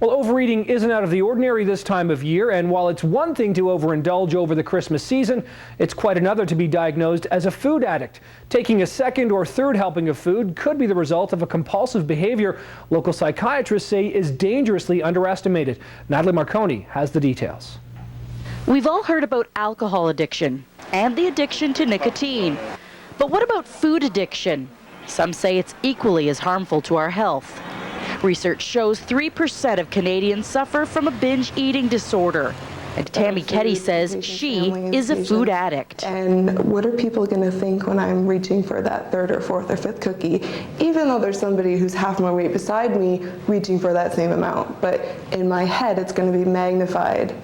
Well, overeating isn't out of the ordinary this time of year, and while it's one thing to overindulge over the Christmas season, it's quite another to be diagnosed as a food addict. Taking a second or third helping of food could be the result of a compulsive behavior local psychiatrists say is dangerously underestimated. Natalie Marconi has the details. We've all heard about alcohol addiction and the addiction to nicotine. But what about food addiction? Some say it's equally as harmful to our health. Research shows 3% of Canadians suffer from a binge eating disorder. And Tammy Ketty says she is a food addict. And what are people going to think when I'm reaching for that third or fourth or fifth cookie, even though there's somebody who's half my weight beside me reaching for that same amount? But in my head, it's going to be magnified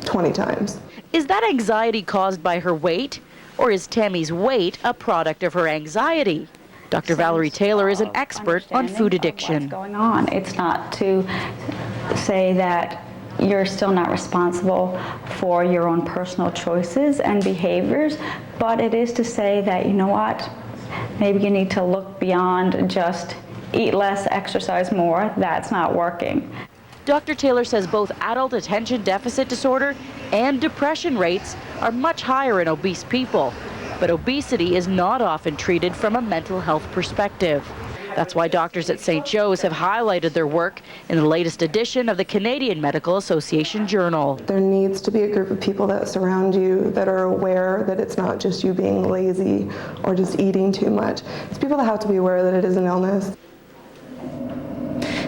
20 times. Is that anxiety caused by her weight? Or is Tammy's weight a product of her anxiety? Dr. Valerie Taylor is an expert on food addiction. What's going on? It's not to say that you're still not responsible for your own personal choices and behaviors, but it is to say that, you know what, maybe you need to look beyond just eat less, exercise more. That's not working. Dr. Taylor says both adult attention deficit disorder and depression rates are much higher in obese people. But obesity is not often treated from a mental health perspective. That's why doctors at St. Joe's have highlighted their work in the latest edition of the Canadian Medical Association Journal. There needs to be a group of people that surround you that are aware that it's not just you being lazy or just eating too much. It's people that have to be aware that it is an illness.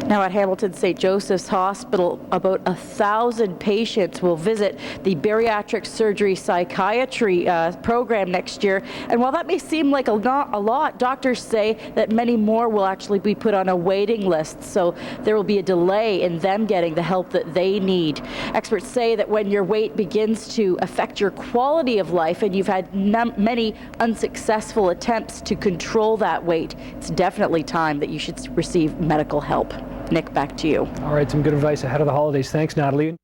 Now at Hamilton St. Joseph's Hospital, about 1,000 patients will visit the bariatric surgery psychiatry program next year. And while that may seem like a lot, doctors say that many more will actually be put on a waiting list. So there will be a delay in them getting the help that they need. Experts say that when your weight begins to affect your quality of life and you've had many unsuccessful attempts to control that weight, it's definitely time that you should receive medical help. Nick, back to you. All right, some good advice ahead of the holidays. Thanks, Natalie.